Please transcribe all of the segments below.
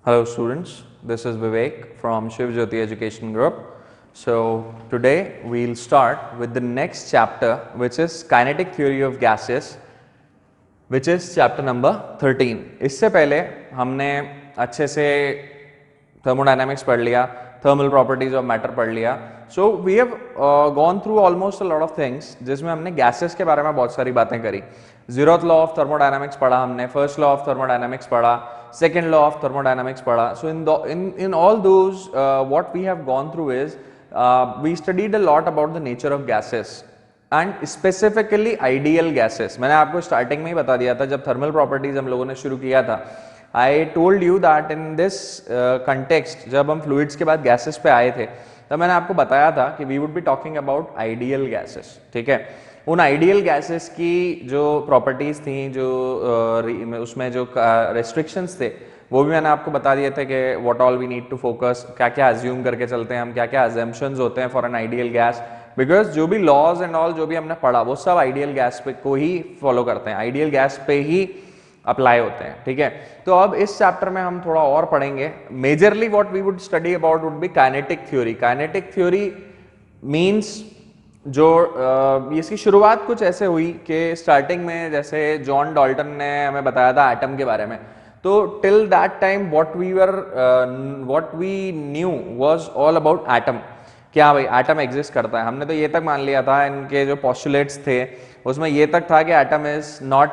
Hello students, this is Vivek from Shiv Jyoti Education Group. So today we'll start with the next chapter, which is Kinetic Theory of Gases, which is chapter number 13. इससे पहले हमने अच्छे से thermodynamics पढ़ लिया, thermal properties of matter पढ़ लिया. So we have gone through almost a lot of things जिसमें हमने gases के बारे में बहुत सारी बातें करी. Zeroth law of thermodynamics पढ़ा हमने, first law of thermodynamics पढ़ा, second law of thermodynamics पढ़ा. So in all those what we have gone through is we studied a lot about the nature of gases and specifically ideal gases. मैंने आपको starting में ही बता दिया था जब thermal properties हम लोगों ने शुरू किया था. I told you that in this context जब हम fluids के बाद gases पे आए थे तब मैंने आपको बताया था कि we would be talking about ideal gases. ठीक है, उन आइडियल गैसेस की जो प्रॉपर्टीज थी, जो उसमें जो रेस्ट्रिक्शंस थे, वो भी मैंने आपको बता दिए थे कि what all we need to focus, क्या क्या अज्यूम करके चलते हैं हम, क्या क्या अजम्पशंस होते हैं for an ideal gas. Because जो भी लॉज एंड ऑल जो भी हमने पढ़ा वो सब आइडियल गैस पे को ही फॉलो करते हैं, आइडियल गैस पे ही अप्लाई होते हैं. ठीक है, तो अब इस चैप्टर में हम थोड़ा और पढ़ेंगे. Majorly what we would study about would be kinetic theory. Kinetic theory means जो इसकी शुरुआत कुछ ऐसे हुई कि स्टार्टिंग में जैसे जॉन डाल्टन ने हमें बताया था एटम के बारे में, तो till that time what we knew was all about atom. क्या भाई एटम एग्जिस्ट करता है, हमने तो ये तक मान लिया था. इनके जो पोस्टुलेट्स थे उसमें ये तक था कि atom is not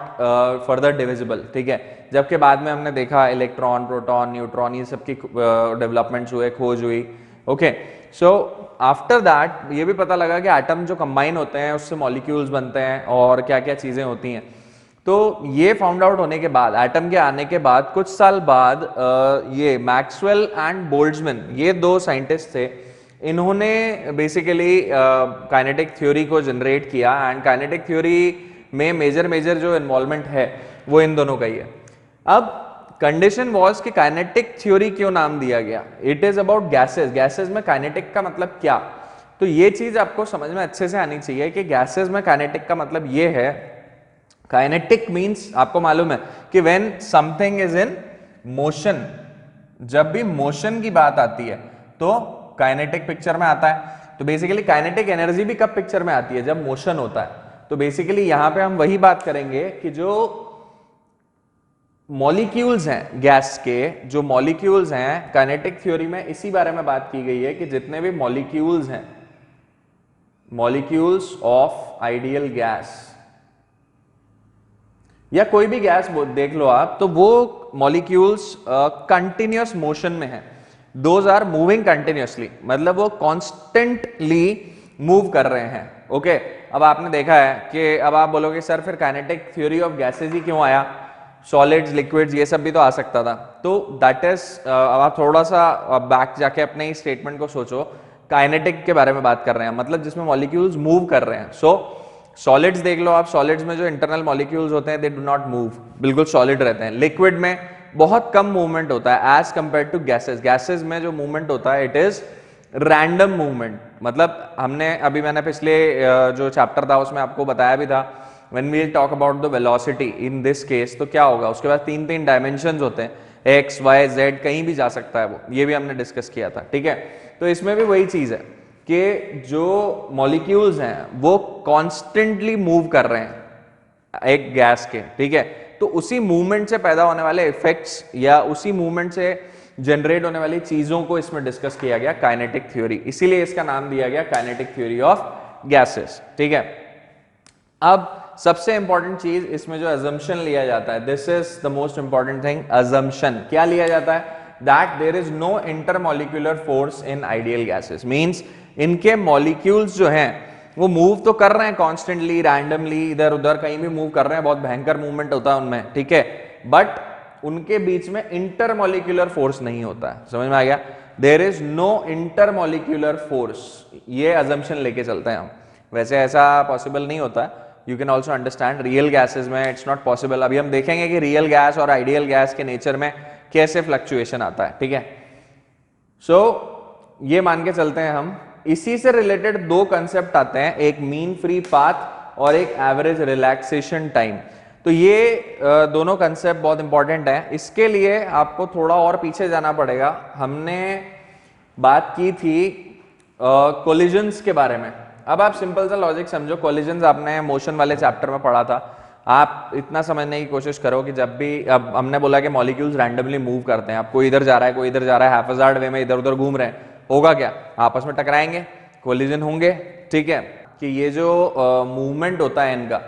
further divisible. ठीक है, जबकि बाद में हमने देखा इलेक्ट्रॉन, प्रोटॉन, न्यूट्रॉन ये सब की डेवलपमेंट्स हुए, खोज हुई. ओके, सो आफ्टर दैट ये भी पता लगा कि एटम जो कंबाइन होते हैं उससे मॉलिक्यूल्स बनते हैं और क्या क्या चीजें होती हैं. तो ये फाउंड आउट होने के बाद, एटम के आने के बाद कुछ साल बाद ये मैक्सवेल एंड बोल्ट्जमैन, ये दो साइंटिस्ट थे, इन्होंने बेसिकली काइनेटिक थ्योरी को जनरेट किया. एंड काइनेटिक थ्योरी में मेजर जो इन्वॉल्वमेंट है वो इन दोनों का ही है. अब कंडीशन वॉज कि काइनेटिक थ्योरी क्यों नाम दिया गया. It is about gases. Gases में काइनेटिक का मतलब क्या, तो ये चीज आपको समझ में अच्छे से आनी चाहिए कि गैसेस में काइनेटिक का मतलब ये है. काइनेटिक मींस आपको मालूम है कि when something is in motion, जब भी मोशन की बात आती है तो काइनेटिक पिक्चर में आता है. तो बेसिकली काइनेटिक एनर्जी भी कब पिक्चर में आती है, जब मोशन होता है. तो बेसिकली यहां पे हम वही बात करेंगे कि जो मॉलिक्यूल्स हैं गैस के, जो मॉलिक्यूल्स हैं काइनेटिक थ्योरी में इसी बारे में बात की गई है कि जितने भी मॉलिक्यूल्स हैं, मॉलिक्यूल्स ऑफ आइडियल गैस या कोई भी गैस देख लो आप, तो वो मॉलिक्यूल्स कंटिन्यूअस मोशन में है. दोज आर मूविंग कंटिन्यूअसली, मतलब वो कॉन्स्टेंटली मूव कर रहे हैं. ओके, अब आपने देखा है कि अब आप बोलोगे सर फिर काइनेटिक थ्योरी ऑफ गैसेज ही क्यों आया, सॉलिड्स, लिक्विड्स ये सब भी तो आ सकता था. तो दैट इज, अब आप थोड़ा सा बैक जाके अपने ही स्टेटमेंट को सोचो. काइनेटिक के बारे में बात कर रहे हैं, मतलब जिसमें मॉलिक्यूल्स मूव कर रहे हैं. सो सॉलिड्स देख लो आप, सॉलिड्स में जो इंटरनल मॉलिक्यूल्स होते हैं दे डू नॉट मूव, बिल्कुल सॉलिड रहते हैं. लिक्विड में बहुत कम मूवमेंट होता है as compare to gases. Gases में जो मूवमेंट होता है इट इज रैंडम मूवमेंट. मतलब हमने अभी, मैंने पिछले जो चैप्टर था उसमें आपको बताया भी था, when we talk about the velocity in this case, तो क्या होगा, उसके बाद तीन डायमेंशंस होते हैं, x, y, z, कहीं भी जा सकता है वो, ये भी हमने डिस्कस किया था. ठीक है, तो इसमें भी वही चीज है कि जो मॉलिक्यूल्स हैं वो कॉन्स्टेंटली मूव कर रहे हैं एक गैस के. ठीक है, तो उसी मूवमेंट से पैदा होने वाले इफेक्ट्स या उसी मूवमेंट से जनरेट होने वाली चीजों को इसमें डिस्कस किया गया काइनेटिक थ्योरी. इसीलिए इसका नाम दिया गया काइनेटिक थ्योरी ऑफ गैसेस. ठीक है, अब सबसे इंपॉर्टेंट चीज इसमें जो अजम्पशन लिया जाता है, this is the most important thing. Assumption क्या लिया जाता है, that there is no intermolecular force in ideal gases. Means इनके मॉलिक्यूल्स जो हैं वो मूव तो कर रहे हैं कॉन्स्टेंटली, रैंडमली, इधर उधर कहीं भी मूव कर रहे हैं, बहुत भयंकर मूवमेंट होता है उनमें. ठीक है, बट उनके बीच में इंटरमॉलिक्यूलर फोर्स नहीं होता है. समझ में आ गया, there is no intermolecular force. ये अजम्पशन लेके चलते हैं हम. वैसे ऐसा पॉसिबल नहीं होता है. You can also understand real gases में इट्स नॉट पॉसिबल. अभी हम देखेंगे कि रियल गैस और आइडियल गैस के नेचर में कैसे फ्लक्चुएशन आता है. ठीक है, सो ये मान के चलते हैं हम. इसी से रिलेटेड दो कंसेप्ट आते हैं, एक मीन फ्री पाथ और एक एवरेज रिलैक्सेशन टाइम. तो ये दोनों कंसेप्ट बहुत इंपॉर्टेंट है। इसके लिए आपको थोड़ा और पीछे जाना पड़ेगा। हमने बात की थी कोलिजन्स के बारे में। अब आप सिंपल सा लॉजिक समझो, कोलिजन्स आपने मोशन वाले चैप्टर में पढ़ा था। आप इतना समझने की कोशिश करो कि जब भी, अब हमने बोला कि मॉलिक्यूल्स रैंडमली मूव करते हैं, अब कोई इधर जा रहा है, कोई इधर जा रहा है, हैफेजार्ड वे में इधर उधर घूम रहे हैं, होगा क्या? आपस में टकराएंगे, कोलिजन होंगे, ठीक है। कि ये जो मूवमेंट होता है इनका,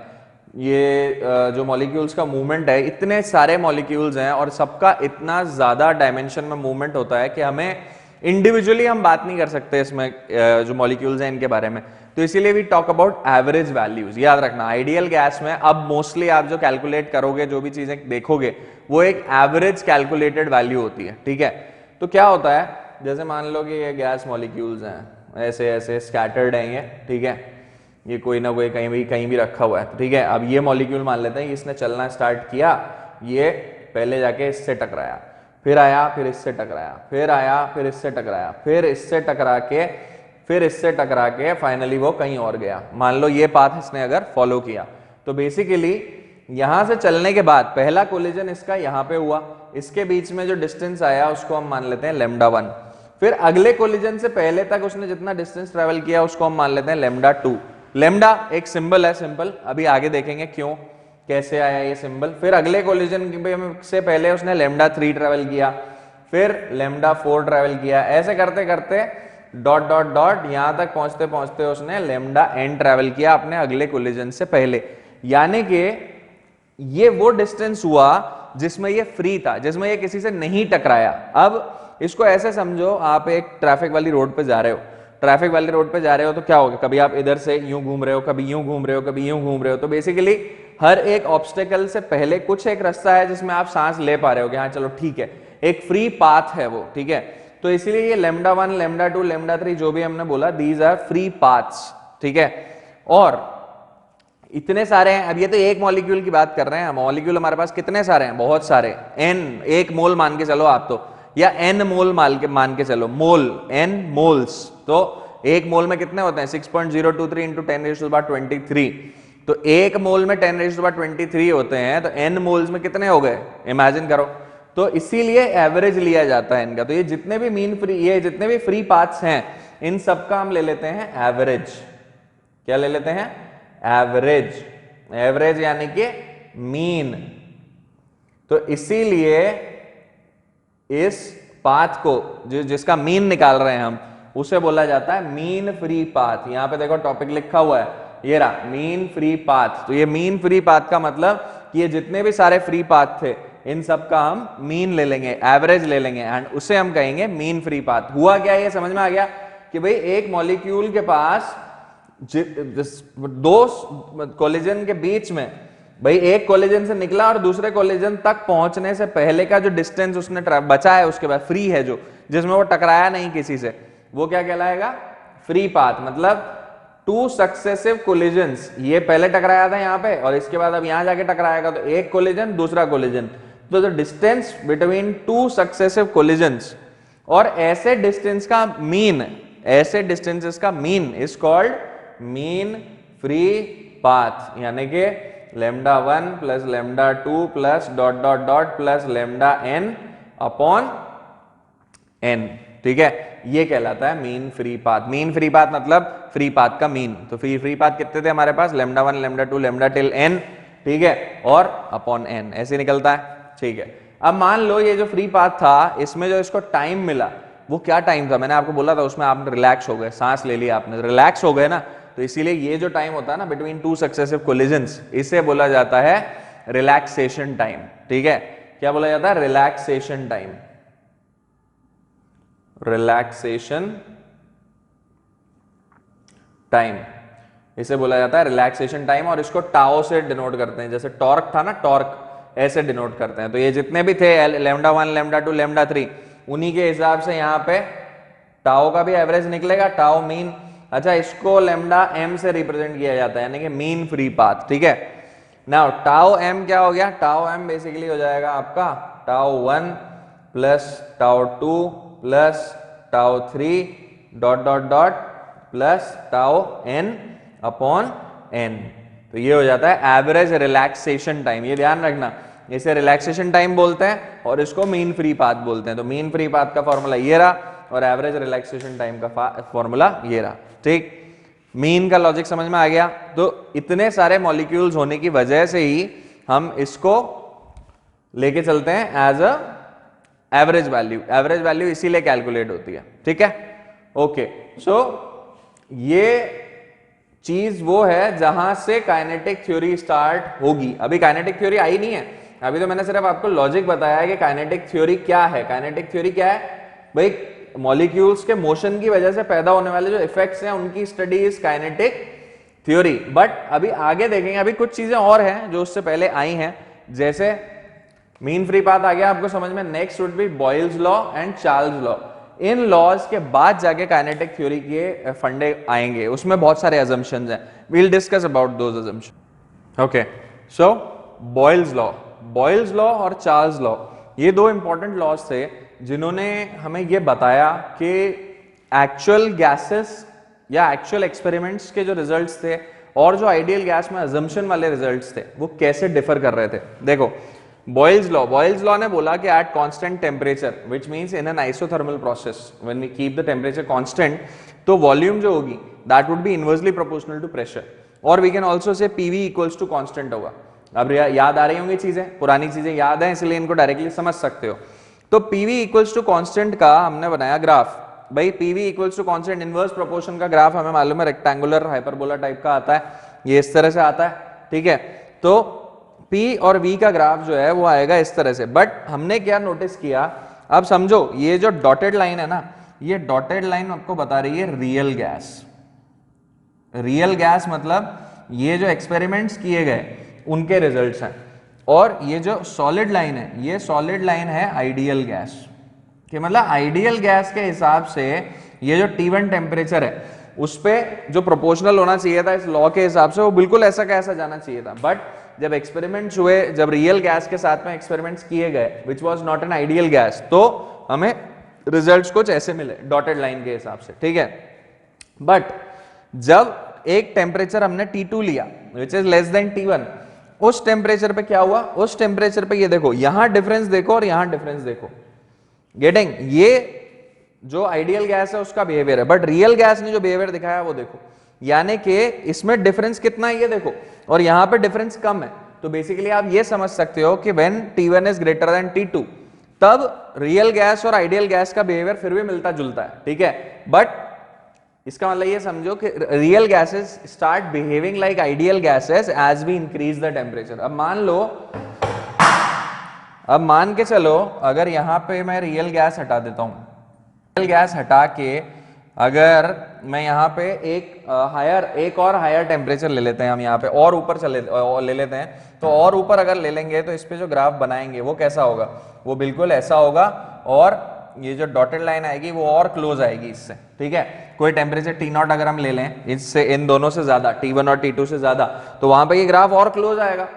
ये जो मॉलिक्यूल्स का मूवमेंट है, इतने सारे मॉलिक्यूल्स हैं और सबका इतना ज्यादा डायमेंशन में मूवमेंट होता है कि हमें इंडिविजुअली हम बात नहीं कर सकते इसमें जो मॉलिक्यूल्स हैं इनके बारे में। तो इसीलिए we talk about average values. याद रखना, आइडियल गैस में अब मोस्टली आप जो कैलकुलेट करोगे, जो भी चीजें देखोगे, वो एक एवरेज कैलकुलेटेड वैल्यू होती है, ठीक है। तो क्या होता है, जैसे मान लो कि ये गैस मॉलिक्यूल्स हैं, ऐसे ऐसे स्कैटर्ड हैं ये, ठीक है। ये कोई ना कोई कहीं भी रखा हुआ है, ठीक है। अब ये मॉलिक्यूल मान लेते हैं, इसने चलना स्टार्ट किया, ये पहले जाके इससे टकराया, फिर आया, फिर इससे टकराया, फिर आया, फिर इससे टकराया, फिर इससे टकरा के, फिर इससे टकरा के फाइनली वो कहीं और गया। मान लो ये पाथ इसने अगर फॉलो किया, तो बेसिकली यहां से चलने के बाद पहला कोलिजन इसका यहां पे हुआ, इसके बीच में जो डिस्टेंस आया उसको हम मान लेते हैं λ1। फिर अगले कोलिजन से पहले तक उसने जितना डिस्टेंस ट्रेवल किया उसको हम मान लेते हैं λ2। लैम्डा एक सिंबल है, सिंपल, अभी आगे देखेंगे क्यों, कैसे आया ये सिंबल। फिर अगले कोलिजन से पहले उसने λ3 ट्रेवल किया, फिर λ4 ट्रेवल किया, ऐसे करते करते डॉट डॉट डॉट यहां तक पहुंचते पहुंचते उसने λn ट्रेवल किया अपने अगले कोलिजन से पहले। यानी कि ये वो डिस्टेंस हुआ जिसमें ये फ्री था, जिसमें ये किसी से नहीं टकराया। अब इसको ऐसे समझो, आप एक ट्रैफिक वाली रोड पे जा रहे हो, ट्रैफिक वाली रोड पे जा रहे हो तो क्या होगा, कभी आप इधर से यूं घूम रहे हो, कभी यूं घूम रहे हो, कभी यूं घूम रहे हो। तो बेसिकली हर एक ऑब्स्टेकल से पहले कुछ एक रास्ता है जिसमें आप सांस ले पा रहे हो कि हाँ चलो ठीक है, एक फ्री पाथ है वो, ठीक है। तो इसलिए ये λ1, λ2, λ3 जो भी हमने बोला, दीज आर फ्री पाथ्स, ठीक है। और इतने सारे हैं। अब ये तो एक मॉलिक्यूल की बात कर रहे हैं, मॉलिक्यूल हमारे पास कितने सारे हैं, बहुत सारे, n, एक मोल मान के चलो आप तो, या n मोल मान के चलो, मोल n मोल्स। तो एक मोल में कितने होते हैं, 6.023 इंटू 10⁻23। तो एक मोल में 10⁻23 होते हैं, तो n मोल्स में कितने हो गए, इमेजिन करो। तो इसीलिए एवरेज लिया जाता है इनका। तो ये जितने भी ये जितने भी फ्री पाथ्स हैं, इन सबका हम ले लेते हैं एवरेज। क्या ले लेते हैं, एवरेज। एवरेज यानी कि मीन। तो इसीलिए इस पाथ को जिसका मीन निकाल रहे हैं हम, उसे बोला जाता है मीन फ्री पाथ। यहां पे देखो टॉपिक लिखा हुआ है, ये रहा, मीन फ्री पाथ। तो ये मीन फ्री पाथ का मतलब कि ये जितने भी सारे फ्री पाथ थे, इन सब का हम मीन ले लेंगे, एवरेज ले लेंगे, एंड उसे हम कहेंगे मीन फ्री पाथ। हुआ क्या, ये समझ में आ गया कि भाई एक मॉलिक्यूल के पास दो कोलिजन के बीच में, भाई एक कोलिजन से निकला और दूसरे कोलिजन तक पहुंचने से पहले का जो डिस्टेंस उसने बचा है, उसके बाद फ्री है, जो जिसमें वो टकराया नहीं किसी से, वो क्या कहलाएगा, फ्री पाथ। मतलब टू सक्सेसिव कोलिजन्स, ये पहले टकराया था यहाँ पे और इसके बाद अब यहां जाके टकराएगा, तो एक कोलिजन दूसरा कोलिजन, तो the distance between two successive collisions, और ऐसे डिस्टेंस का मीन, ऐसे डिस्टेंसेस का mean is called mean free path. यानी कि λ1 plus λ2 plus dot dot dot plus λn upon n, ठीक है। ये कहलाता है mean free path. Mean free path मतलब फ्री पाथ का मीन। तो फ्री पाथ कितने थे हमारे पास, λ1, λ2, λ till n, ठीक है, और अपॉन n, ऐसे निकलता है, ठीक है। अब मान लो ये जो फ्री पाथ था, इसमें जो इसको टाइम मिला, वो क्या टाइम था, मैंने आपको बोला था, उसमें आपने रिलैक्स हो गए, सांस ले लिया आपने, रिलैक्स हो गए ना। तो इसीलिए ये जो टाइम होता है ना बिटवीन टू सक्सेसिव कोलिजन्स, इसे बोला जाता है रिलैक्सेशन टाइम, ठीक है। क्या बोला जाता है, रिलैक्सेशन टाइम, रिलैक्सेशन टाइम, इसे बोला जाता है रिलैक्सेशन टाइम। और इसको टाओ से डिनोट करते हैं, जैसे टॉर्क था ना, टॉर्क, ऐसे डिनोट करते हैं। तो ये जितने भी थे λ1, λ2, λ3, उन्हीं के हिसाब से यहाँ पे टाओ का भी एवरेज निकलेगा, टाओ मीन। अच्छा, इसको λm से रिप्रेजेंट किया जाता है, यानी कि मीन फ्री पाथ, ठीक है। नाउ टाओ m क्या हो गया, टाओ m बेसिकली हो जाएगा आपका tau 1 plus tau 2 plus tau 3 dot dot dot plus tau n upon n, तो ये हो जाता है एवरेज रिलैक्सेशन टाइम। ये ध्यान रखना, इसे रिलैक्सेशन टाइम बोलते हैं और इसको मीन फ्री पाथ बोलते हैं। तो मीन फ्री पाथ का फॉर्मूला ये रहा और एवरेज रिलैक्सेशन टाइम का फॉर्मूला ये रहा। ठीक, मीन का लॉजिक समझ में आ गया। तो इतने सारे मॉलिक्यूल्स होने की वजह से ही हम इसको लेके चलते हैं as a average value. Average value इसीलिए कैलकुलेट होती है। ठीक है, ओके। सो ये चीज वो है जहां से काइनेटिक थ्योरी स्टार्ट होगी। अभी काइनेटिक थ्योरी आई नहीं है, अभी तो मैंने सिर्फ आपको लॉजिक बताया है कि काइनेटिक थ्योरी क्या है। काइनेटिक थ्योरी क्या है भाई? मॉलिक्यूल्स के मोशन की वजह से पैदा होने वाले जो इफेक्ट्स हैं उनकी study is kinetic theory. But अभी आगे देखेंगे, अभी कुछ चीजें और हैं जो उससे पहले आई हैं, जैसे मीन फ्री पाथ आ गया आपको समझ में। Next would be Boyle's law and Charles law. इन लॉज के बाद जाके काइनेटिक थ्योरी के फंडे आएंगे, उसमें बहुत सारे अजम्पशंस हैं। We will discuss about those assumptions. Okay, so Boyle's law और चार्ल्स लॉ, ये दो इंपॉर्टेंट लॉज थे जिन्होंने हमें ये बताया कि एक्चुअल गैसेस या एक्चुअल एक्सपेरिमेंट्स के जो रिजल्ट्स थे और जो आइडियल गैस में अजम्पशन वाले रिजल्ट्स थे वो कैसे डिफर कर रहे थे। देखो, बॉयल्स लॉ ने बोला कि at constant temperature, which means in an isothermal process, when we keep the temperature constant, तो वॉल्यूम जो होगी that would be inversely proportional to pressure, और we can also say PV equals to constant होगा। अब याद आ रही होंगी चीजें, पुरानी चीजें याद है इसलिए इनको डायरेक्टली समझ सकते हो। तो पीवी इक्वल्स टू कांस्टेंट का हमने बनाया ग्राफ। भाई PV equals to constant inverse proportion का ग्राफ हमें मालूम है रेक्टेंगुलर हाइपरबोला टाइप का आता है, ये इस तरह से आता है। ठीक है, तो P और V का ग्राफ जो है वो आएगा इस तरह से। बट हमने क्या नोटिस किया, अब समझो ये जो डॉटेड लाइन है ना, ये डॉटेड लाइन आपको बता रही है रियल गैस। रियल गैस मतलब ये जो एक्सपेरिमेंट्स किए गए उनके रिजल्ट्स हैं, और ये जो सॉलिड लाइन है, ये सॉलिड लाइन है आइडियल गैस कि मतलब आइडियल गैस के हिसाब से ये जो T1 टेम्परेचर है उस पे जो प्रोपोर्शनल होना चाहिए था इस लॉ के हिसाब से, वो बिल्कुल ऐसा कैसा जाना चाहिए था। बट जब एक्सपेरिमेंट्स हुए, जब रियल गैस के साथ में एक्सपेरिमेंट्स किए गए which was not an ideal gas, तो हमें रिजल्ट्स कुछ ऐसे मिले डॉटेड लाइन के हिसाब से। ठीक है, बट जब एक टेम्परेचर हमने T2 लिया which is less than T1, उस टेम्परेचर पे क्या हुआ, उस टेम्परेचर पे ये देखो, यहां डिफरेंस देखो और यहां डिफरेंस देखो। गेटिंग, ये जो आइडियल गैस है उसका बिहेवियर है, बट रियल गैस ने जो बिहेवियर दिखाया वो देखो, यानी कि इसमें डिफरेंस कितना है ये देखो, और यहां पे डिफरेंस कम है। तो बेसिकली आप ये समझ सकते हो कि when T1 is greater than T2 तब रियल गैस और आइडियल गैस का बिहेवियर फिर भी मिलता जुलता है। ठीक है, बट इसका मतलब ये समझो कि real gases start behaving like ideal gases as we increase the temperature. अब मान के चलो, अगर यहां पे मैं रियल गैस हटा देता हूं, रियल गैस हटा के अगर मैं यहाँ पे एक और हायर टेम्परेचर ले लेते हैं, हम यहाँ पे और ऊपर ले लेते हैं, तो और ऊपर अगर ले लेंगे तो इस पे जो ग्राफ बनाएंगे वो कैसा होगा, वो बिल्कुल ऐसा होगा, और ये जो डॉटेड लाइन आएगी वो और क्लोज आएगी इससे। ठीक है, कोई टेम्परेचर T0 अगर हम ले लें इससे, इन दोनों से ज्यादा, T1 और T2 से ज्यादा, तो वहां पे ये ग्राफ और क्लोज आएगा।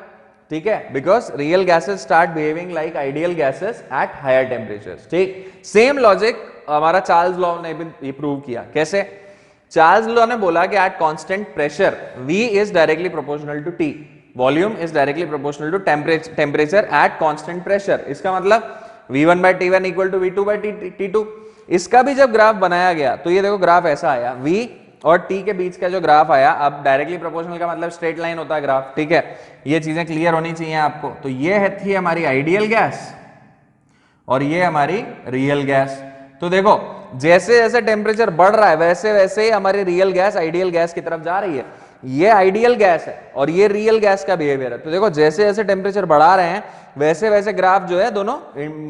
ठीक है, because real gases start behaving like ideal gases at higher temperatures. ठीक, सेम लॉजिक हमारा चार्ल्स लॉ ने भी प्रूव किया। कैसे? चार्ल्स लॉ ने बोला कि at constant pressure V is directly proportional to T, volume is directly proportional to temperature at constant pressure. इसका मतलब V1 by T1 equal to V2 by T2। इसका भी जब ग्राफ बनाया गया तो ये देखो ग्राफ ऐसा आया, V और T के बीच का जो ग्राफ आया, अब डायरेक्टली प्रोपोर्शनल का मतलब स्ट्रेट लाइन होता है ग्राफ। ठीक है, ये चीजें क्लियर होनी चाहिए आपको। तो ये थी हमारी आइडियल गैस और ये हमारी रियल गैस। तो देखो जैसे जैसे टेम्परेचर बढ़ रहा है वैसे वैसे ही हमारी रियल गैस आइडियल गैस की तरफ जा रही है। ये आइडियल गैस है और ये रियल गैस का बिहेवियर है। तो देखो जैसे जैसे टेम्परेचर बढ़ा रहे हैं वैसे वैसे ग्राफ जो है दोनों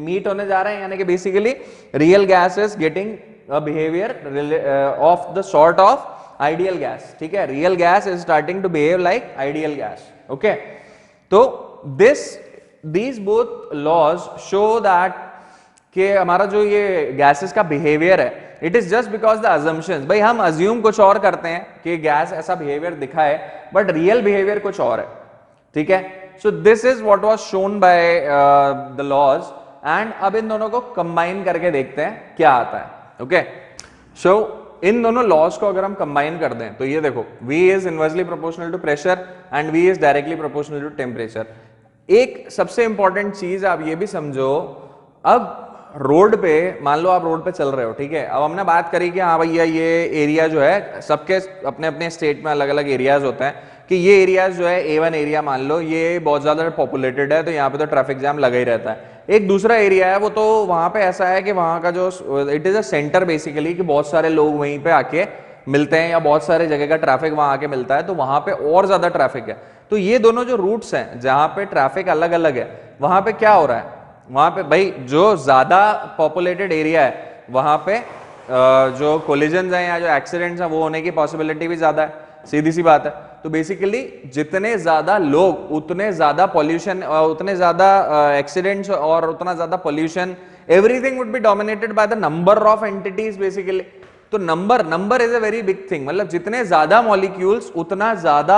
मीट होने जा रहे हैं, यानी कि basically real gas is getting a behaviour of the sort of ideal gas. ठीक है, real gas is starting to behave like ideal gas. Okay, तो these both laws show that कि हमारा जो ये गैसेस का बिहेवियर है, it is just because the assumptions. भाई हम अज्यूम कुछ और करते हैं कि गैस ऐसा बिहेवियर दिखाए, बट रियल बिहेवियर कुछ और है। ठीक है, so this is what was shown by the laws, and अब इन दोनों को कंबाइन करके देखते हैं क्या आता है। ओके, सो इन दोनों लॉस को अगर हम कंबाइन कर दें तो ये देखो V is inversely proportional to pressure and V is directly proportional to temperature. एक सबसे इंपॉर्टेंट चीज आप ये भी समझो, अब रोड पे मान लो आप रोड पे चल रहे हो, ठीक है, अब हमने बात करी कि हाँ भैया ये एरिया जो है सबके अपने अपने स्टेट में अलग अलग एरियाज होते हैं कि ये एरियाज जो है A1 एरिया मान लो ये बहुत ज्यादा पॉपुलेटेड है तो यहाँ पे तो ट्रैफिक जाम लगा ही रहता है। एक दूसरा एरिया है वो तो वहां पे ऐसा है कि वहां का जो it is a centre basically कि बहुत सारे लोग वहीं पे आके मिलते हैं या बहुत सारे जगह का ट्रैफिक वहां आके मिलता है तो वहां पे और ज्यादा ट्रैफिक है। तो ये दोनों जो रूट्स हैं जहां पे ट्रैफिक अलग अलग है वहां पे क्या हो रहा है, वहां पे भाई जो ज्यादा पॉपुलेटेड एरिया है वहां पे जो कोलिजन्स हैं या जो एक्सीडेंट्स हैं वो होने की पॉसिबिलिटी भी ज्यादा है, सीधी सी बात है। तो बेसिकली जितने ज्यादा लोग उतने ज्यादा पॉल्यूशन, उतने ज्यादा एक्सीडेंट्स और उतना ज्यादा pollution, everything would be dominated by the number of entities basically. तो number is a very big thing, मतलब जितने ज्यादा मॉलिक्यूल्स उतना ज्यादा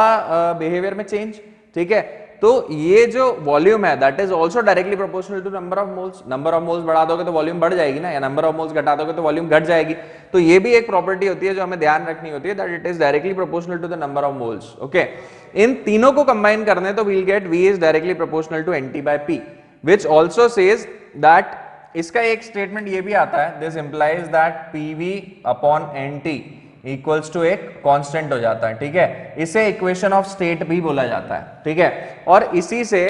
बिहेवियर में चेंज, ठीक है। तो ये जो वॉल्यूम है that is also directly proportional to number of moles. Number of moles बढ़ा दोगे तो वॉल्यूम बढ़ जाएगी ना, या नंबर ऑफ मोल्स घटा दोगे तो वॉल्यूम घट जाएगी। तो ये भी एक प्रॉपर्टी होती है जो हमें ध्यान रखनी होती है, that it is directly proportional to the number of moles. Okay, इन तीनों को कंबाइन करने तो we'll get V is directly proportional to NT by P, which also says that, इसका एक स्टेटमेंट ये भी आता है, this implies that PV upon NT equals to एक कांस्टेंट हो जाता है, ठीक है। इसे इक्वेशन ऑफ स्टेट भी बोला जाता है, ठीक है। और इसी से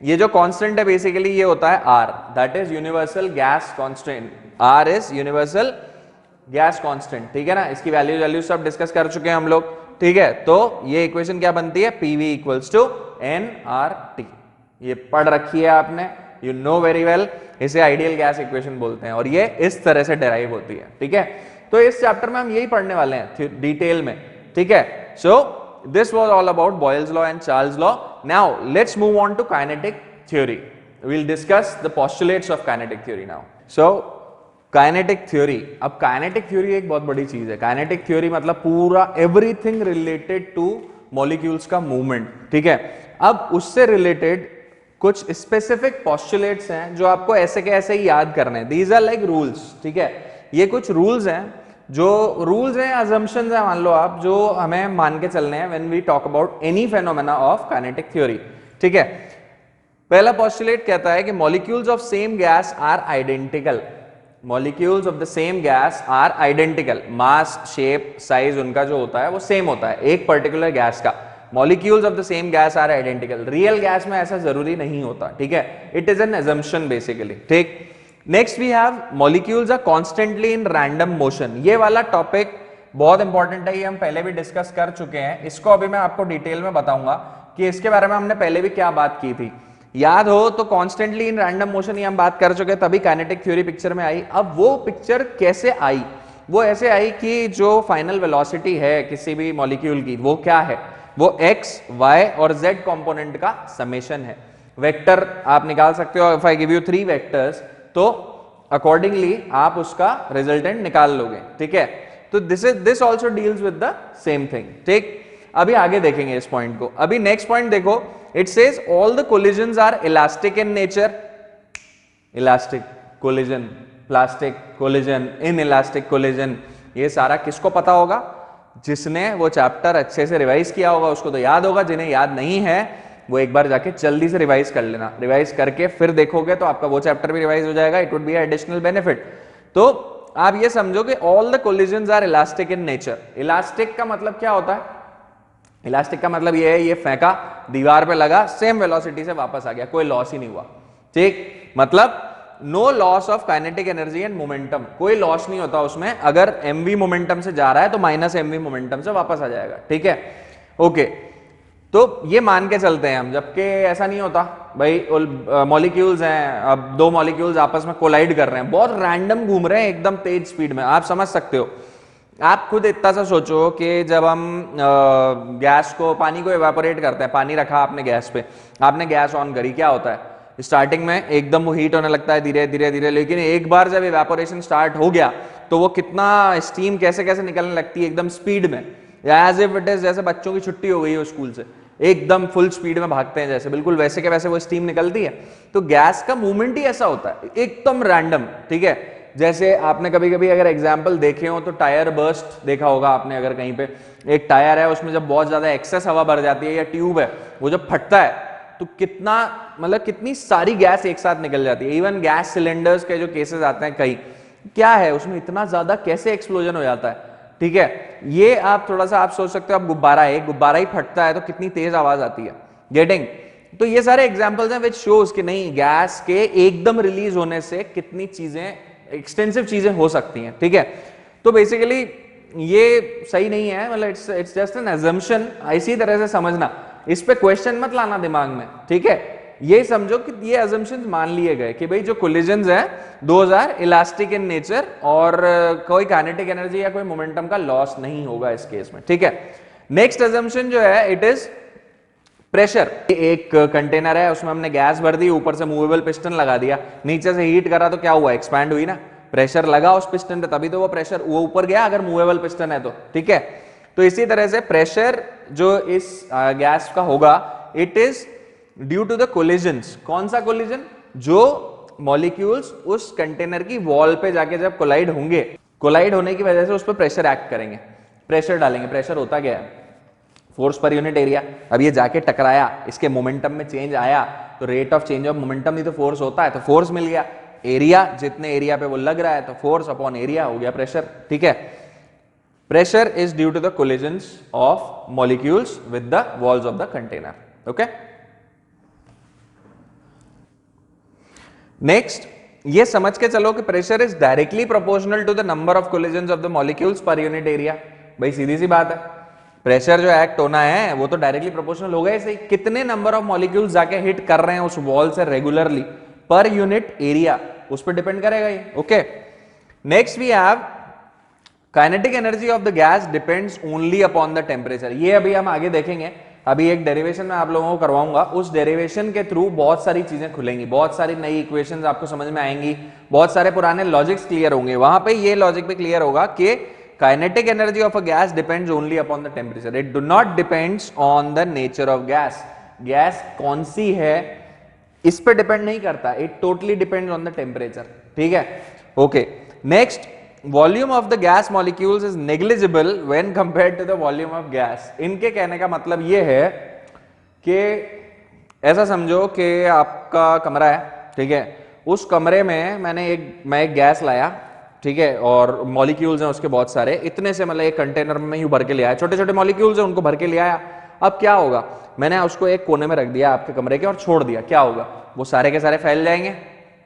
ये जो कांस्टेंट है बेसिकली ये होता है R, that is universal gas constant. R is universal gas constant, ठीक है ना। इसकी वैल्यू सब डिस्कस कर चुके हैं हम लोग, ठीक है। तो ये इक्वेशन क्या बनती है, PV इक्वल्स टू nRT, ये पढ़ रखी है आपने, यू नो वेरी वेल। इसे आइडियल गैस इक्वेशन बोलते हैं और ये इस तरह से डेराइव होती है, ठीक है। तो इस चैप्टर में हम यही पढ़ने वाले हैं डिटेल में, ठीक है। So this was all about Boyle's law and Charles law. Now let's move on to kinetic theory, we will discuss the postulates of kinetic theory now. So kinetic theory, अब काइनेटिक थ्योरी एक बहुत बड़ी चीज है। Kinetic theory मतलब पूरा everything related to molecules का movement, ठीक है। अब उससे रिलेटेड कुछ स्पेसिफिक पोस्टुलेट्स हैं जो आपको ऐसे के ऐसे ही याद करने हैं, दीज आर लाइक रूल्स, ठीक है। ये कुछ रूल्स हैं, जो रूल्स हैं, अजम्पशंस हैं मान लो आप, जो हमें मान के चलने हैं when we talk about any phenomena of kinetic theory, ठीक है। पहला पोस्टुलेट कहता है कि molecules of same gas are identical, molecules of the same gas are identical, mass, shape, size उनका जो होता है वो सेम होता है एक पर्टिकुलर गैस का। Molecules of the same gas are identical, real gas में ऐसा जरूरी नहीं होता, ठीक है। It is an assumption basically, ठीक। Next we have molecules are constantly in random motion. ये वाला टॉपिक बहुत इंपॉर्टेंट है, ये हम पहले भी डिस्कस कर चुके हैं, इसको अभी मैं आपको डिटेल में बताऊंगा कि इसके बारे में हमने पहले भी क्या बात की थी। याद हो तो कॉन्स्टेंटली इन रैंडम मोशन ये हम बात कर चुके हैं, तभी काइनेटिक थ्योरी पिक्चर में आई। अब वो पिक्चर कैसे आई, वो ऐसे आई कि जो फाइनल वेलोसिटी है किसी भी मॉलिक्यूल की वो क्या है, वो x, y और z कंपोनेंट का समेशन है। वेक्टर आप निकाल सकते हो, if I give you 3 vectors तो अकॉर्डिंगली आप उसका रिजल्टेंट निकाल लोगे, ठीक है। तो this also deals with the same thing, ठीक। अभी आगे देखेंगे इस पॉइंट को। अभी नेक्स्ट पॉइंट देखो, it says all the collisions are elastic in nature, elastic collision, plastic collision, inelastic collision, ये सारा किसको पता होगा, जिसने वो चैप्टर अच्छे से रिवाइज किया होगा उसको तो याद होगा, जिन्हें याद नहीं है वो एक बार जाके जल्दी से रिवाइज कर लेना, रिवाइज करके फिर देखोगे तो आपका वो चैप्टर भी रिवाइज हो जाएगा, it would be additional benefit. तो आप ये समझो कि all the collisions are elastic in nature. Elastic का मतलब क्या होता है, इलास्टिक का मतलब ये है, ये फेंका दीवार पे लगा, सेम वेलोसिटी से वापस आ गया, कोई लॉस ही नहीं हुआ, ठीक। मतलब no loss of kinetic energy and momentum, कोई लॉस नहीं होता उसमें। अगर mv मोमेंटम से जा रहा है तो माइनस mv मोमेंटम से वापस आ जाएगा, ठीक है। ओके, तो ये मान के चलते हैं हम, जबकि ऐसा नहीं होता भाई। मॉलिक्यूल्स हैं, अब 2 मॉलिक्यूल्स आपस में कोलाइड कर रहे हैं, बहुत रैंडम घूम रहे हैं एकदम तेज स्पीड में, आप समझ सकते हो। आप खुद इतना सा सोचो कि जब हम गैस को, पानी को इवेपोरेट करते हैं, पानी रखा आपने गैस पे, आपने गैस ऑन करी, क्या होता है, स्टार्टिंग में एकदम वो हीट होने लगता है धीरे धीरे धीरे, लेकिन एक बार जब इवेपोरेशन स्टार्ट हो गया तो वो कितना स्टीम कैसे कैसे निकलने लगती है एकदम स्पीड में, एज इफ इट इज जैसे बच्चों की छुट्टी हो गई हो स्कूल से, एकदम फुल स्पीड में भागते हैं जैसे, बिल्कुल वैसे के वैसे वो स्टीम निकलती है। तो गैस का मूवमेंट ही ऐसा होता है, एकदम रैंडम, ठीक है। जैसे आपने कभी कभी अगर एग्जाम्पल देखे हो तो टायर बर्स्ट देखा होगा आपने, अगर कहीं पे एक टायर है उसमें जब बहुत ज्यादा एक्सेस हवा भर जाती है, या ट्यूब है वो जब फटता है तो कितना मतलब कितनी सारी गैस एक साथ निकल जाती है। इवन गैस सिलेंडर्स के जो केसेस आते हैं कई, क्या है उसमें इतना ज्यादा कैसे एक्सप्लोजन हो जाता है, ठीक है। ये आप थोड़ा सा आप सोच सकते हो, आप गुब्बारा है, एक गुब्बारा ही फटता है तो कितनी तेज आवाज आती है, गेटिंग। तो ये सारे एग्जांपल्स हैं विच शोज कि नहीं गैस के एकदम रिलीज होने से कितनी चीजें एक्सटेंसिव चीजें हो सकती हैं, ठीक है। तो बेसिकली ये सही नहीं है, मतलब इट्स जस्ट एन अजम्पशन। इसी तरह से समझना, इस पे क्वेश्चन मत लाना दिमाग में, ठीक है। ये समझो कि ये अजम्पशंस मान लिए गए कि भाई जो कोलिजन्स हैं those are elastic in nature और कोई काइनेटिक एनर्जी या कोई मोमेंटम का लॉस नहीं होगा इस केस में, ठीक है। नेक्स्ट अजम्पशन जो है इट इज प्रेशर। एक कंटेनर है उसमें हमने गैस भर दी, ऊपर से मूवेबल पिस्टन लगा दिया, नीचे से हीट करा तो क्या हुआ, एक्सपैंड हुई ना, प्रेशर लगा उस पिस्टन पे तभी तो वो प्रेशर वो ऊपर गया, अगर मूवेबल पिस्टन है तो, ठीक है। तो इसी तरह से प्रेशर जो इस गैस का होगा it is due to the collisions. कौन सा कोलिजन, जो मॉलिक्यूल्स उस कंटेनर की वॉल पे जाके जब कोलाइड होंगे, कोलाइड होने की वजह से उस पर प्रेशर एक्ट करेंगे, प्रेशर डालेंगे। प्रेशर होता क्या है, फोर्स पर यूनिट एरिया। अब ये जाके टकराया, इसके मोमेंटम में चेंज आया तो rate of change of momentum नहीं तो फोर्स होता है, तो फोर्स मिल गया। एरिया जितने एरिया पे वो लग रहा है तो फोर्स अपॉन एरिया हो गया प्रेशर, ठीक है। Pressure is due to the collisions of molecules with the walls of the container, okay. Next ये समझ के चलो कि pressure is directly proportional to the number of collisions of the molecules per unit area. भाई सीधी सी बात है, pressure जो एक्ट होना है वो तो डायरेक्टली प्रोपोर्शनल होगा ही सही, कितने नंबर ऑफ मॉलिक्यूल्स जाके हिट कर रहे हैं उस वॉल से रेगुलरली पर यूनिट एरिया, उस पर डिपेंड करेगा ये, okay. Next we have kinetic energy of the gas depends only upon the temperature. ये अभी हम आगे देखेंगे, अभी एक डेरिवेशन में आप लोगों को करवाऊंगा, उस डेरिवेशन के थ्रू बहुत सारी चीजें खुलेंगी, बहुत सारी नई इक्वेशंस आपको समझ में आएंगी, बहुत सारे पुराने लॉजिक्स क्लियर होंगे। वहां पे ये लॉजिक भी क्लियर होगा कि kinetic energy of a gas depends only upon the temperature, it do not depends on the nature of gas. Gas कौन सी है इस पे डिपेंड नहीं करता, it totally depends on the temperature, ठीक है, okay. Next, volume of the gas molecules is negligible when compared to the volume of gas. इनके कहने का मतलब ये है कि ऐसा समझो कि आपका कमरा है, ठीक है, उस कमरे में मैं एक गैस लाया, ठीक है, और मॉलिक्यूल्स हैं उसके बहुत सारे, इतने से मतलब एक कंटेनर में यूं भर के ले आया, छोटे छोटे मॉलिक्यूल्स हैं उनको भर के ले आया। अब क्या होगा, मैंने उसको एक कोने में रख दिया आपके कमरे के और छोड़ दिया, क्या होगा, वो सारे के सारे फैल जाएंगे,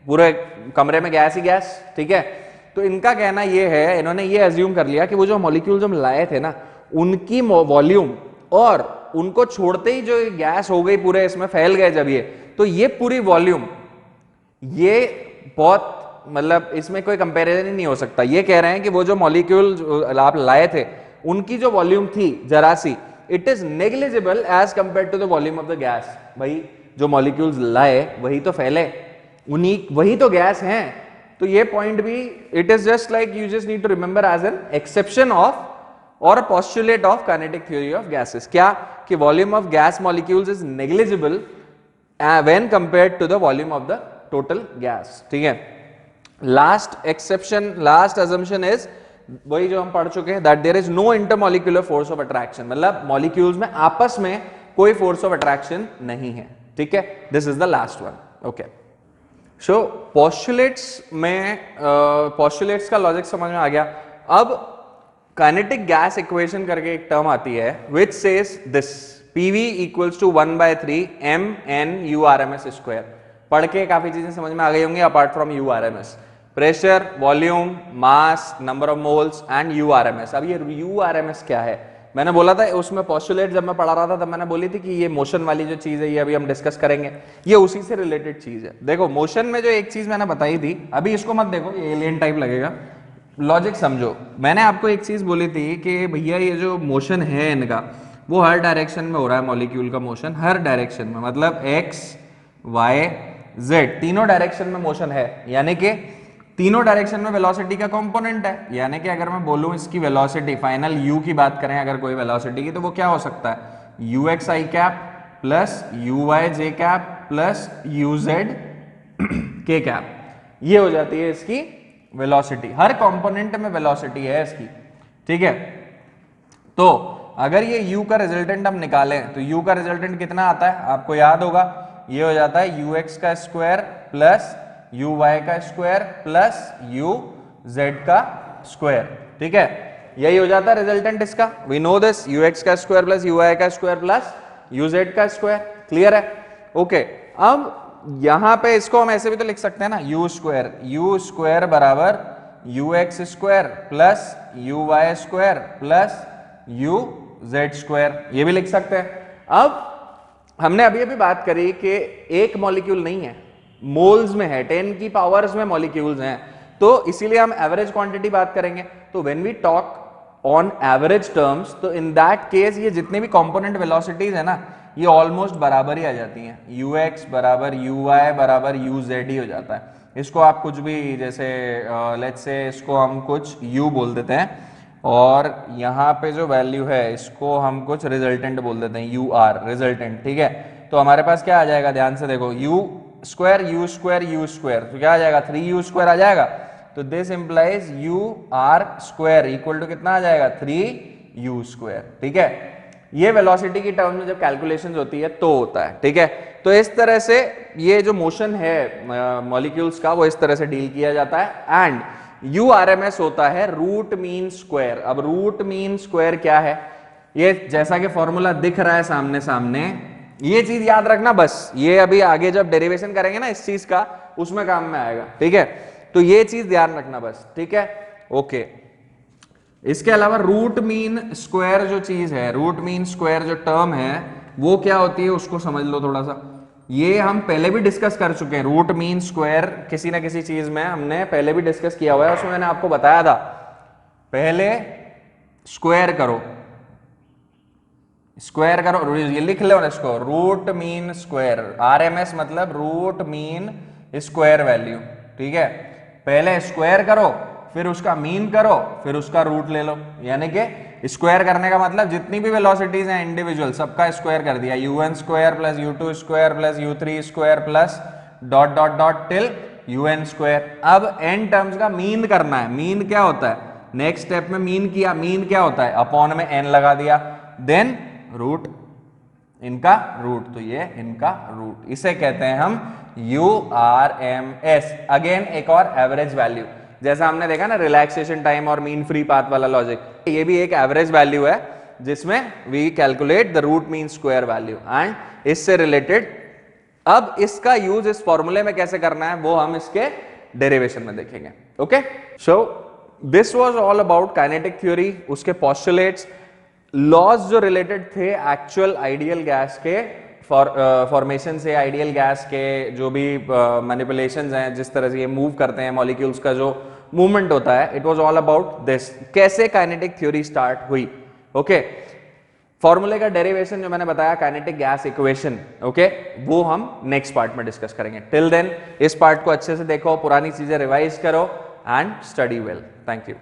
पूरे कमरे में गैस ही गैस, ठीक है। तो इनका कहना ये है, इन्होंने ये अज्यूम कर लिया कि वो जो मॉलिक्यूल्स हम लाए थे ना उनकी वॉल्यूम और उनको छोड़ते ही जो गैस हो गई पूरे इसमें फैल गए जब ये, तो ये पूरी वॉल्यूम ये बहुत मतलब इसमें कोई कंपैरिजन ही नहीं हो सकता। ये कह रहे हैं कि वो जो मॉलिक्यूल आप लाए थे उनकी जो वॉल्यूम थी जरा सी, it is negligible as compare to the volume of the gas. भाई जो मॉलिक्यूल्स लाए वही तो फैले, उन्हीं वही तो गैस हैं। तो ये पॉइंट भी it is just like you just need to remember as an exception of और postulate of kinetic theory of gases, क्या कि volume of gas molecules is negligible when compared to the volume of the total gas, ठीक है। Last exception, last assumption is वही जो हम पढ़ चुके हैं, that there is no intermolecular force of attraction, मतलब मॉलिक्यूल्स में आपस में कोई फोर्स ऑफ अट्रैक्शन नहीं है, ठीक है। This is the last one, okay. So postulates में पोस्टुलेट्स का लॉजिक समझ में आ गया। अब काइनेटिक गैस इक्वेशन करके एक टर्म आती है which says this, PV equals to 1/3 mn/URMS²। पढ़ के काफी चीजें समझ में आ गई होंगी apart from URMS, pressure, volume, mass, number of moles and URMS। अब ये URMS क्या है, मैंने बोला था उसमें पोस्टुलेट जब मैं पढ़ा रहा था तब मैंने बोली थी कि ये मोशन वाली जो चीज है ये अभी हम डिस्कस करेंगे, ये उसी से रिलेटेड चीज है। देखो मोशन में जो एक चीज मैंने बताई थी, अभी इसको मत देखो ये एलियन टाइप लगेगा, लॉजिक समझो। मैंने आपको एक चीज बोली थी कि भैया ये जो मोशन है इनका वो हर डायरेक्शन में हो रहा है, मॉलिक्यूल का मोशन हर डायरेक्शन में, मतलब x, y, z तीनों डायरेक्शन में मोशन है, यानी कि तीनों डायरेक्शन में वेलोसिटी का कंपोनेंट है। यानी कि अगर मैं बोलूं इसकी वेलोसिटी फाइनल u की बात करें अगर कोई वेलोसिटी की, तो वो क्या हो सकता है, ux i cap plus uy j cap plus uz k cap, ये हो जाती है इसकी वेलोसिटी, हर कंपोनेंट में वेलोसिटी है इसकी, ठीक है। तो अगर ये u का रिजल्टेंट हम निकालें तो u का रिजल्टेंट कितना आता है, आपको याद होगा, ये हो जाता है ux का स्क्वायर प्लस uy का स्क्वायर प्लस uz का स्क्वायर, ठीक है, यही हो जाता है रिजल्टेंट इसका। वी नो दिस, ux का स्क्वायर प्लस uy का स्क्वायर प्लस uz का स्क्वायर, क्लियर है, ओके। अब यहां पे इसको हम ऐसे भी तो लिख सकते हैं ना, u स्क्वायर बराबर ux square plus uy square plus uz square, ये भी लिख सकते हैं। अब हमने अभी अभी बात करी कि एक मॉलिक्यूल नहीं है, मोल्स में है, 10 की पावर्स में मॉलिक्यूल्स हैं, तो इसीलिए हम एवरेज क्वांटिटी बात करेंगे। तो when we talk on average terms, तो इन दैट केस ये जितने भी कंपोनेंट वेलोसिटीज है ना, ये ऑलमोस्ट बराबर ही आ जाती हैं, ux बराबर uy बराबर uz ही हो जाता है। इसको आप कुछ भी, जैसे लेट्स से इसको हम कुछ u बोल देते हैं, और यहाँ पे जो वैल्यू है इसको हम कुछ रिजल्टेंट बोल देते हैं, ur रिजल्टेंट, ठीक है। तो हमारे पास क्या आ जाएगा, ध्यान से देखो, u स्क्वायर, तो क्या आ जाएगा, 3u स्क्वायर आ जाएगा। तो this implies ur square equal to कितना आ जाएगा, 3u स्क्वायर, ठीक है। ये वेलोसिटी की टर्म में जब कैलकुलेशंस होती है तो होता है, ठीक है। तो इस तरह से ये जो मोशन है मॉलिक्यूल्स का, वो इस तरह से डील किया जाता है। एंड URMS होता है रूट मीन स्क्वायर। अब रूट मीन स्क्वायर क्या है, ये जैसा कि फॉर्मूला दिख रहा है सामने सामने, ये चीज याद रखना बस, ये अभी आगे जब डेरिवेशन करेंगे ना इस चीज का, उसमें काम में आएगा, ठीक है। तो ये चीज ध्यान रखना बस, ठीक है, ओके। इसके अलावा रूट मीन स्क्वायर जो चीज है, रूट मीन स्क्वायर जो टर्म है वो क्या होती है, उसको समझ लो थोड़ा सा। ये हम पहले भी डिस्कस कर चुके हैं, रूट मीन स्क्वायर किसी ना किसी चीज में हमने पहले भी डिस्कस किया हुआ है, उसमें मैंने आपको बताया था, पहले स्क्वायर करो, ये लिख लो ना इसको, रूट मीन स्क्वायर, RMS मतलब रूट मीन स्क्वायर वैल्यू, ठीक है। पहले स्क्वायर करो, फिर उसका मीन करो, फिर उसका रूट ले लो, यानी कि स्क्वायर करने का मतलब जितनी भी वेलोसिटीज हैं इंडिविजुअल, सबका स्क्वायर कर दिया, u1 square plus u2 square plus u3 square plus dot dot dot till un square. अब n टर्म्स का मीन करना है, मीन क्या होता है, नेक्स्ट स्टेप में मीन किया, मीन क्या होता है, अपॉन में n लगा दिया, देन रूट, इनका रूट, तो ये इनका रूट, इसे कहते हैं हम URMS। अगेन एक और एवरेज वैल्यू, जैसा हमने देखा ना रिलैक्सेशन टाइम और मीन फ्री पाथ वाला लॉजिक, ये भी एक एवरेज वैल्यू है जिसमें we calculate the root mean square value and इससे रिलेटेड। अब इसका यूज इस फॉर्मूले में कैसे करना है वो हम इसके डेरिवेशन में देखेंगे, okay. So this was all about kinetic theory, उसके पोस्टुलेट्स, लॉज जो रिलेटेड थे एक्चुअल आइडियल गैस के फॉर्मेशन से, आइडियल गैस के जो भी मैनिपुलेशंस हैं, जिस तरह से ये मूव करते हैं, मॉलिक्यूल्स का जो मूवमेंट होता है, it was all about this, कैसे काइनेटिक थ्योरी स्टार्ट हुई, ओके। फॉर्मूले का डेरिवेशन जो मैंने बताया, काइनेटिक गैस इक्वेशन, ओके, वो हम नेक्स्ट पार्ट में डिस्कस करेंगे। टिल देन इस पार्ट को अच्छे से देखो, पुरानी चीजें रिवाइज करो and study well. Thank you.